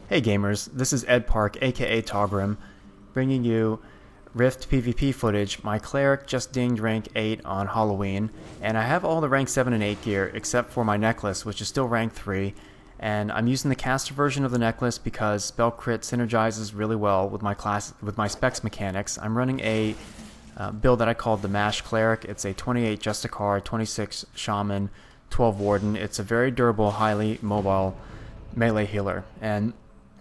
Hey gamers, this is Ed Park, aka Taugrim, bringing you Rift PvP footage. My Cleric just dinged rank 8 on Halloween, and I have all the rank 7 and 8 gear except for my necklace, which is still rank 3, and I'm using the caster version of the necklace because spell crit synergizes really well with my Specs mechanics. I'm running a build that I called the Mash Cleric. It's a 28 Justicar, 26 Shaman, 12 Warden. It's a very durable, highly mobile melee healer, and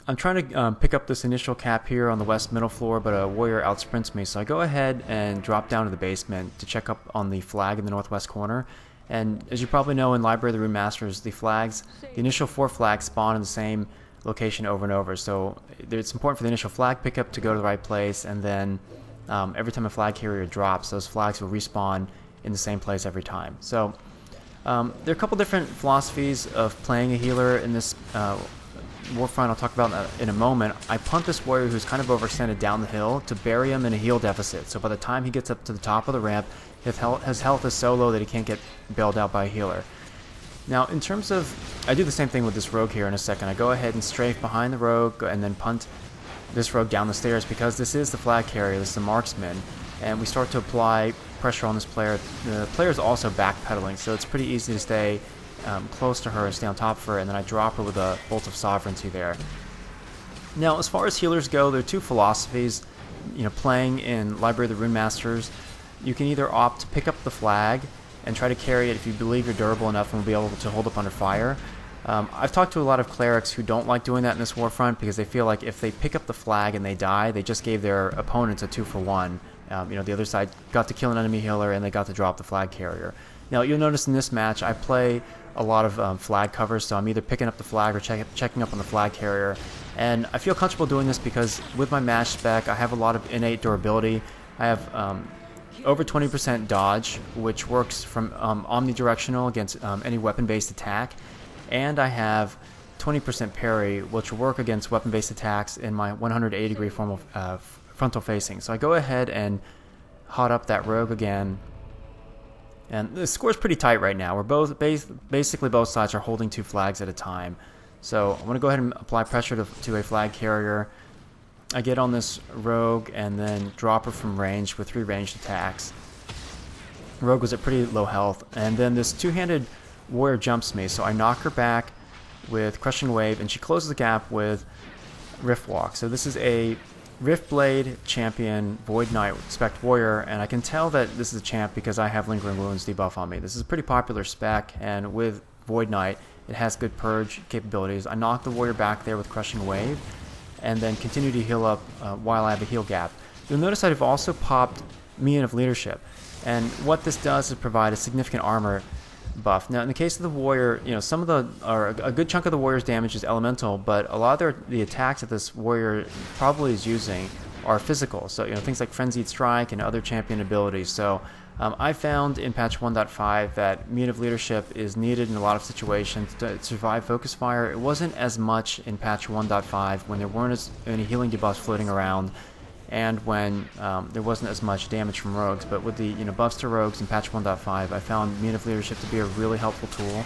I'm trying to pick up this initial cap here on the west middle floor, but a warrior outsprints me, so I go ahead and drop down to the basement to check up on the flag in the northwest corner. And as you probably know, in Library of the Runemasters, the initial 4 flags spawn in the same location over and over, so it's important for the initial flag pickup to go to the right place, and then every time a flag carrier drops, those flags will respawn in the same place every time. So there are a couple different philosophies of playing a healer in this Warfront I'll talk about in a moment. I punt this warrior who's kind of overextended down the hill to bury him in a heal deficit, so by the time he gets up to the top of the ramp, his health is so low that he can't get bailed out by a healer. Now in terms of, I do the same thing with this rogue here in a second. I go ahead and strafe behind the rogue and then punt this rogue down the stairs because this is the flag carrier, this is the marksman, and we start to apply pressure on this player. The player is also backpedaling, so it's pretty easy to stay close to her and stay on top of her, and then I drop her with a Bolt of Sovereignty there. Now, as far as healers go, there are two philosophies. Playing in Library of the Runemasters, you can either opt to pick up the flag and try to carry it if you believe you're durable enough and will be able to hold up under fire. I've talked to a lot of clerics who don't like doing that in this Warfront because they feel like if they pick up the flag and they die, they just gave their opponents a 2-for-1. The other side got to kill an enemy healer and they got to drop the flag carrier. Now, you'll notice in this match, I play a lot of flag covers, so I'm either picking up the flag or checking up on the flag carrier. And I feel comfortable doing this because with my Mash spec, I have a lot of innate durability. I have over 20% dodge, which works from omnidirectional against any weapon-based attack. And I have 20% parry, which will work against weapon-based attacks in my 180-degree form of frontal facing. So I go ahead and hot up that rogue again. And the score's pretty tight right now. We're basically both sides are holding 2 flags at a time. So I'm going to go ahead and apply pressure to a flag carrier. I get on this rogue and then drop her from range with 3 ranged attacks. Rogue was at pretty low health, and then this two-handed warrior jumps me, so I knock her back with Crushing Wave, and she closes the gap with Rift Walk. So this is a Rift Blade champion Void Knight Spec warrior, and I can tell that this is a champ because I have Lingering Wounds debuff on me. This is a pretty popular spec, and with Void Knight, it has good purge capabilities. I knock the warrior back there with Crushing Wave, and then continue to heal up while I have a heal gap. You'll notice I've also popped Mien of Leadership, and what this does is provide a significant armor buff. Now, in the case of the warrior, a good chunk of the warrior's damage is elemental, but a lot of the attacks that this warrior probably is using are physical. So, things like Frenzied Strike and other champion abilities. So, I found in patch 1.5 that Mien of Leadership is needed in a lot of situations to survive Focus Fire. It wasn't as much in patch 1.5 when there weren't as many healing debuffs floating around, and when there wasn't as much damage from rogues. But with the buffs to rogues in patch 1.5, I found Mien of Leadership to be a really helpful tool.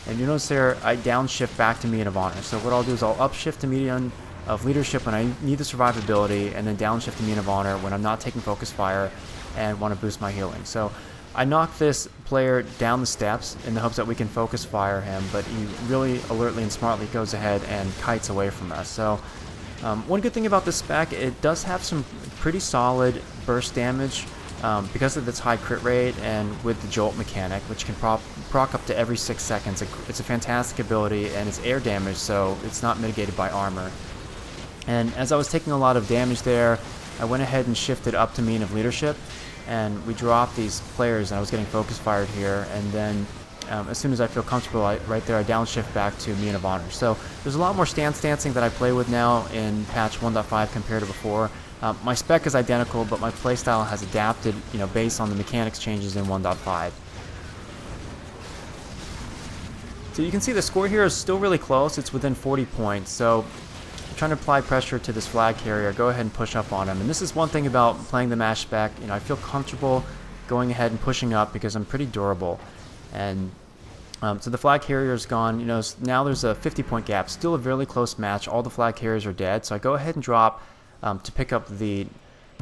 And you notice there, I downshift back to Mien of Honor. So what I'll do is I'll upshift to Mien of Leadership when I need the survivability, and then downshift to Mien of Honor when I'm not taking Focus Fire and want to boost my healing. So I knock this player down the steps in the hopes that we can Focus Fire him, but he really alertly and smartly goes ahead and kites away from us. So one good thing about this spec, it does have some pretty solid burst damage because of its high crit rate, and with the jolt mechanic, which can proc up to every 6 seconds. It's a fantastic ability, and it's air damage, so it's not mitigated by armor. And as I was taking a lot of damage there, I went ahead and shifted up to Mien of Leadership, and we dropped these players, and I was getting focus fired here, and then as soon as I feel comfortable, right there I downshift back to Mien of Honor. So there's a lot more stance dancing that I play with now in patch 1.5 compared to before. My spec is identical, but my playstyle has adapted, based on the mechanics changes in 1.5. So you can see the score here is still really close. It's within 40 points. So I'm trying to apply pressure to this flag carrier. Go ahead and push up on him. And this is one thing about playing the Mash spec. I feel comfortable going ahead and pushing up because I'm pretty durable. And So the flag carrier is gone. Now there's a 50-point gap. Still a really close match. All the flag carriers are dead. So I go ahead and drop to pick up the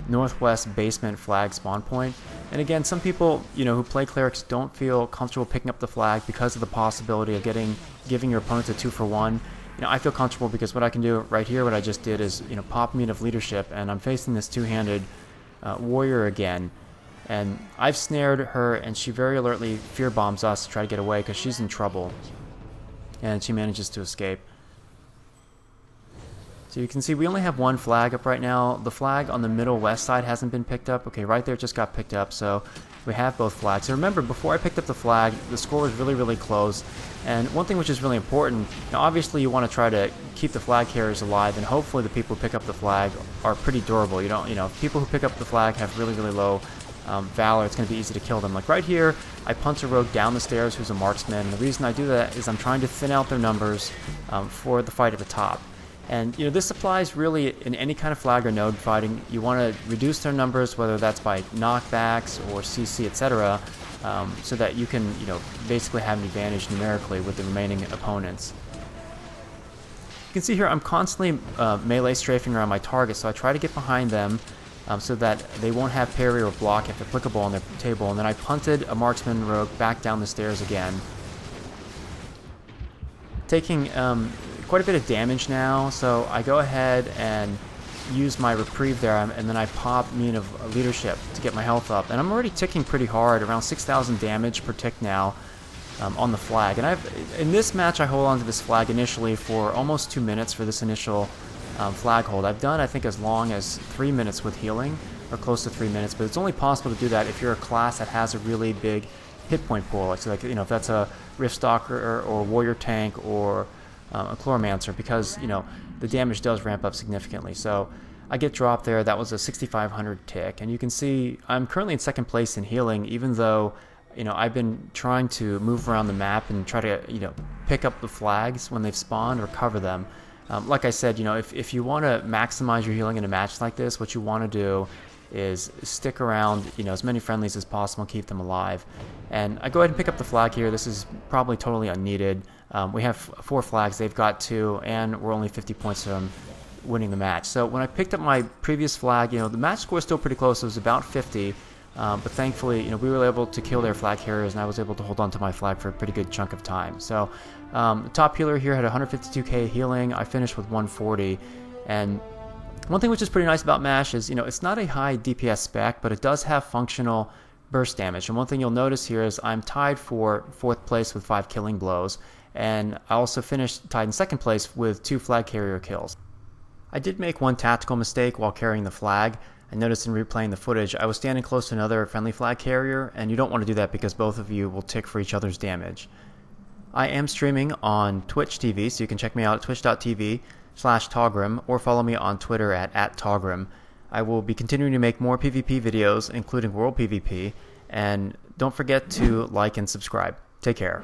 northwest basement flag spawn point. And again, some people, who play clerics don't feel comfortable picking up the flag because of the possibility of giving your opponent a 2-for-1. I feel comfortable because what I can do right here, what I just did is, pop Mien of Leadership, and I'm facing this two-handed warrior again. And I've snared her, and she very alertly fear bombs us to try to get away because she's in trouble. And she manages to escape. So you can see we only have one flag up right now. The flag on the middle west side hasn't been picked up. Okay, right there it just got picked up, so we have both flags. And remember, before I picked up the flag, the score was really, really close. And one thing which is really important, obviously you want to try to keep the flag carriers alive, and hopefully the people who pick up the flag are pretty durable. If people who pick up the flag have really, really low valor, it's going to be easy to kill them. Like right here, I punch a rogue down the stairs who's a marksman, and the reason I do that is I'm trying to thin out their numbers for the fight at the top. And this applies really in any kind of flag or node fighting. You want to reduce their numbers, whether that's by knockbacks or CC, etc., so that you can basically have an advantage numerically with the remaining opponents. You can see here I'm constantly melee strafing around my target, so I try to get behind them so that they won't have parry or block if applicable on their table. And then I punted a marksman rogue back down the stairs again, taking quite a bit of damage now. So I go ahead and use my reprieve there, and then I pop Mien of Leadership to get my health up. And I'm already ticking pretty hard, around 6,000 damage per tick now on the flag. And in this match I hold on to this flag initially for almost 2 minutes for this initial flag hold. I've done, I think, as long as 3 minutes with healing, or close to 3 minutes, but it's only possible to do that if you're a class that has a really big hit point pool. So if that's a Rift Stalker or Warrior Tank or a Chloromancer, because the damage does ramp up significantly. So I get dropped there. That was a 6,500 tick, and you can see I'm currently in second place in healing, even though I've been trying to move around the map and try to pick up the flags when they've spawned or cover them. Like I said, if you want to maximize your healing in a match like this, what you want to do is stick around, as many friendlies as possible, keep them alive. And I go ahead and pick up the flag here. This is probably totally unneeded. We have 4 flags, they've got 2, and we're only 50 points from winning the match. So when I picked up my previous flag, the match score is still pretty close. It was about 50, but thankfully, we were able to kill their flag carriers, and I was able to hold on to my flag for a pretty good chunk of time. So the top healer here had 152k healing. I finished with 140, and one thing which is pretty nice about MASH is, it's not a high DPS spec, but it does have functional burst damage. And one thing you'll notice here is I'm tied for 4th place with 5 killing blows, and I also finished tied in 2nd place with 2 flag carrier kills. I did make one tactical mistake while carrying the flag. I noticed in replaying the footage, I was standing close to another friendly flag carrier, and you don't want to do that because both of you will tick for each other's damage. I am streaming on Twitch TV, so you can check me out at twitch.tv/Taugrim, or follow me on Twitter at Taugrim. I will be continuing to make more PvP videos, including World PvP, and don't forget to like and subscribe. Take care.